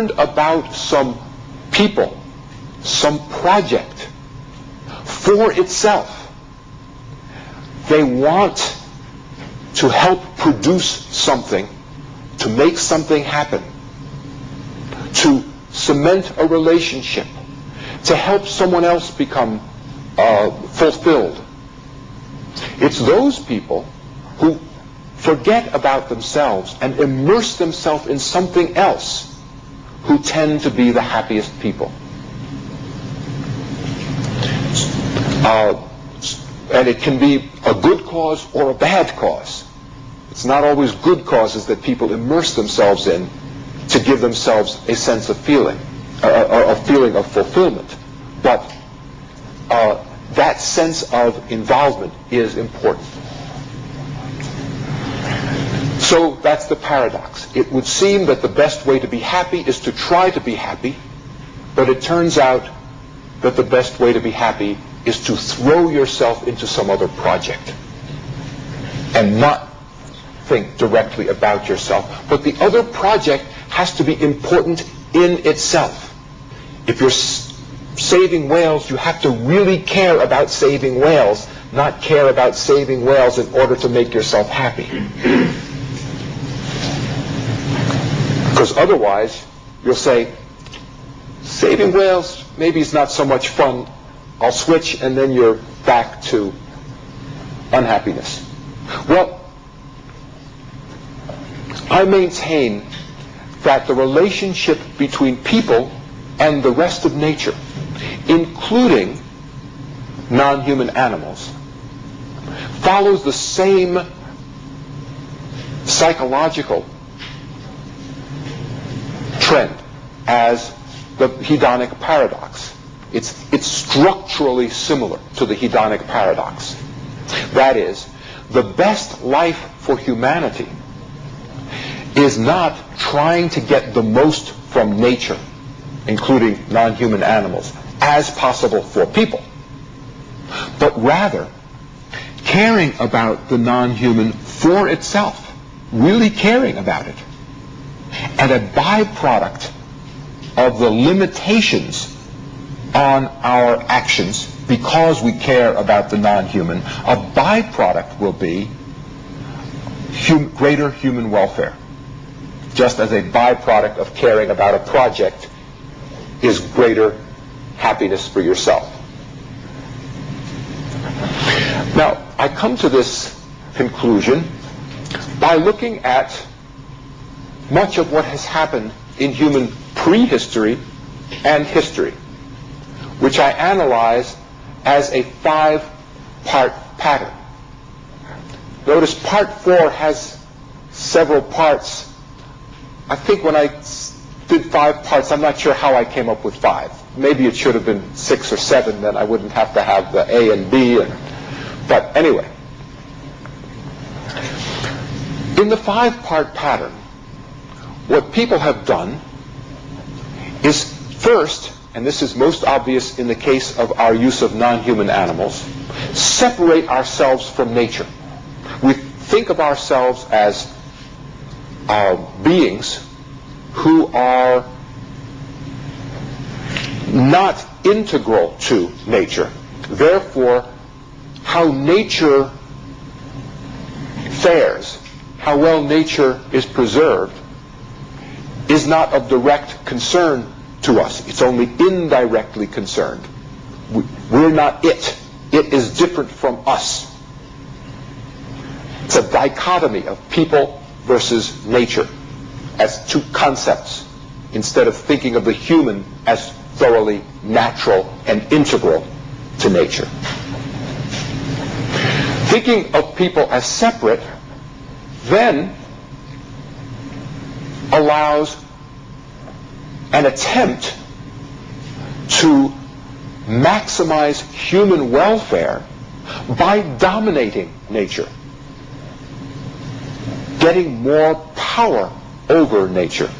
concerned about some people, some project for itself. They want to help produce something, to make something happen, to cement a relationship, to help someone else become fulfilled. It's those people who forget about themselves and immerse themselves in something else who tend to be the happiest people. And it can be a good cause or a bad cause. It's not always good causes that people immerse themselves in to give themselves a sense of feeling, a feeling of fulfillment. But that sense of involvement is important. So that's the paradox. It would seem that the best way to be happy is to try to be happy, but it turns out that the best way to be happy is to throw yourself into some other project and not think directly about yourself. But the other project has to be important in itself. If you're saving whales, you have to really care about saving whales, not care about saving whales in order to make yourself happy. Because otherwise, you'll say, saving whales maybe is not so much fun, I'll switch, and then you're back to unhappiness. Well, I maintain that the relationship between people and the rest of nature, including non-human animals, follows the same psychological trend as the hedonic paradox. It's structurally similar to the hedonic paradox. That is, the best life for humanity is not trying to get the most from nature, including non-human animals, as possible for people, but rather caring about the non-human for itself, really caring about it, and a byproduct of the limitations on our actions because we care about the non-human, a byproduct will be greater human welfare. Just as a byproduct of caring about a project is greater happiness for yourself. Now, I come to this conclusion by looking at much of what has happened in human prehistory and history, which I analyze as a 5-part pattern. Notice part 4 has several parts. I think when I did 5 parts, I'm not sure how I came up with 5. Maybe it should have been 6 or 7, then I wouldn't have to have the A and B. But anyway, in the 5-part pattern, what people have done is first, and this is most obvious in the case of our use of non-human animals, separate ourselves from nature. We think of ourselves as beings who are not integral to nature. Therefore, how nature fares, how well nature is preserved, is not of direct concern to us. It's only indirectly concerned. We're not it. It is different from us. It's a dichotomy of people versus nature as two concepts, instead of thinking of the human as thoroughly natural and integral to nature. Thinking of people as separate then allows an attempt to maximize human welfare by dominating nature, getting more power over nature.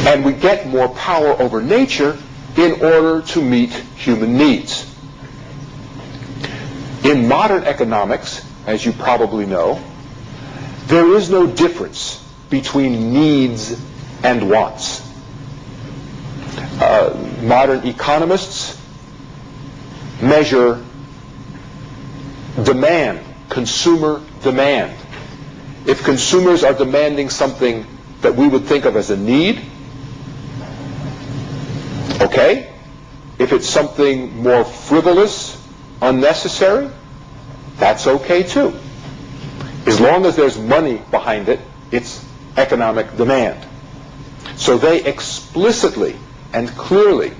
And we get more power over nature in order to meet human needs. In modern economics, as you probably know, There is no difference between needs and wants. Modern economists measure demand, consumer demand. If consumers are demanding something that we would think of as a need, okay. If it's something more frivolous, unnecessary, that's okay too. As long as there's money behind it, it's economic demand. So they explicitly and clearly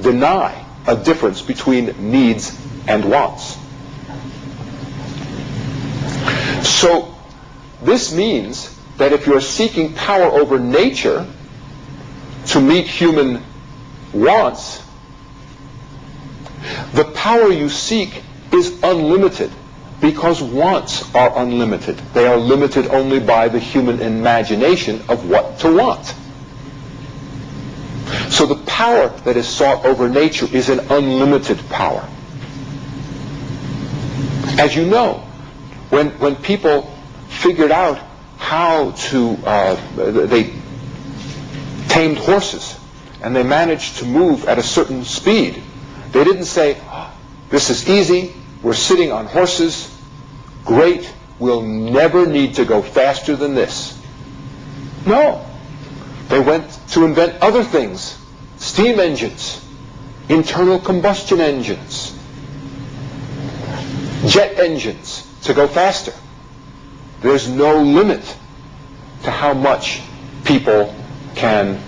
deny a difference between needs and wants. So this means that if you're seeking power over nature to meet human wants, the power you seek is unlimited because wants are unlimited. They are limited only by the human imagination of what to want. So the power that is sought over nature is an unlimited power. As you know, when people figured out how to, they tamed horses and they managed to move at a certain speed, they didn't say, oh, this is easy, we're sitting on horses, great, we'll never need to go faster than this. No. They went to invent other things, steam engines, internal combustion engines, jet engines to go faster. There's no limit to how much people can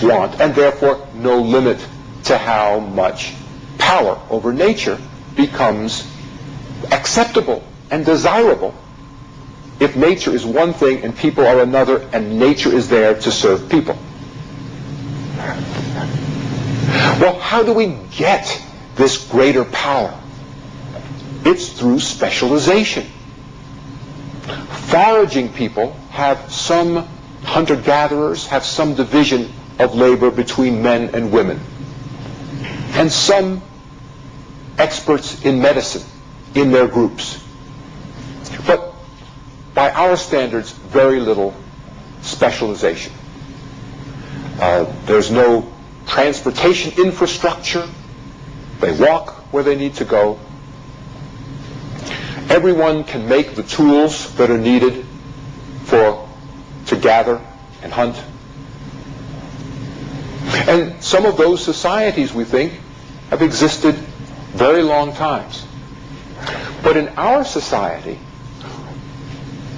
want, and therefore no limit to how much power over nature becomes acceptable and desirable if nature is one thing and people are another, and nature is there to serve people. Well, how do we get this greater power? It's through specialization. Foraging people have some, hunter-gatherers have some division of labor between men and women. And some experts in medicine in their groups. But by our standards, very little specialization. There's no transportation infrastructure. They walk where they need to go. Everyone can make the tools that are needed to gather and hunt. And some of those societies, we think, have existed very long times. But in our society,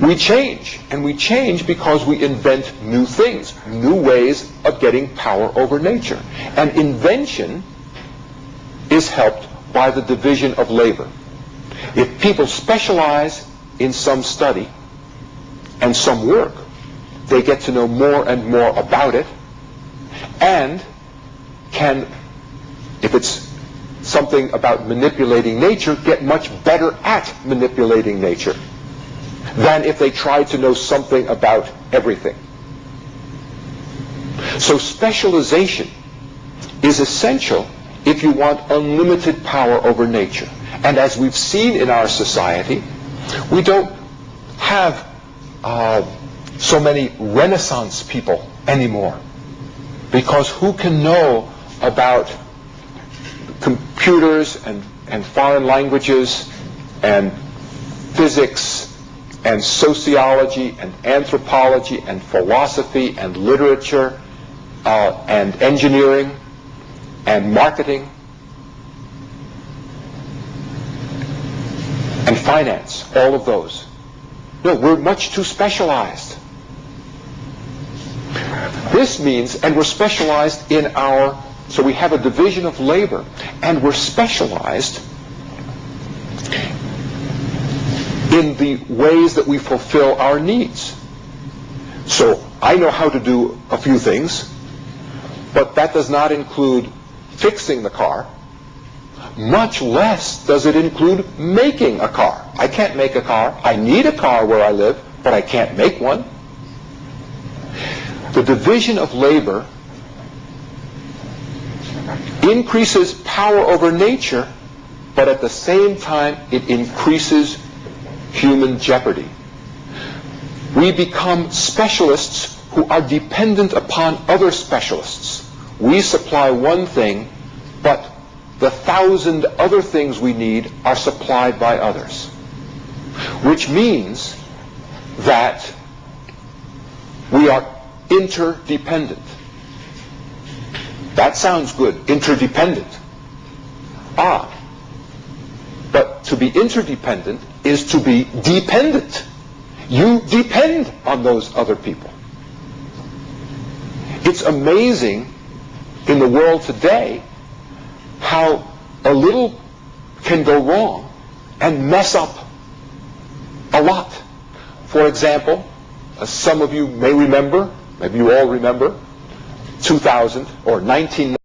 we change. And we change because we invent new things, new ways of getting power over nature. And invention is helped by the division of labor. If people specialize in some study and some work, they get to know more and more about it, and can, if it's something about manipulating nature, get much better at manipulating nature than if they tried to know something about everything. So specialization is essential if you want unlimited power over nature. And as we've seen in our society, we don't have so many Renaissance people anymore. Because who can know about computers and foreign languages and physics and sociology and anthropology and philosophy and literature and engineering and marketing and finance, all of those? No, we're much too specialized. This means, and we're specialized in so we have a division of labor, and we're specialized in the ways that we fulfill our needs. So I know how to do a few things, but that does not include fixing the car. Much less does it include making a car. I can't make a car. I need a car where I live, but I can't make one. The division of labor increases power over nature, but at the same time it increases human jeopardy. We become specialists who are dependent upon other specialists. We supply one thing, but the 1,000 other things we need are supplied by others. Which means that we are interdependent. That sounds good, interdependent. But to be interdependent is to be dependent. You depend on those other people. It's amazing in the world today how a little can go wrong and mess up a lot. For example, as some of you may remember, maybe you all remember, 2000 or 19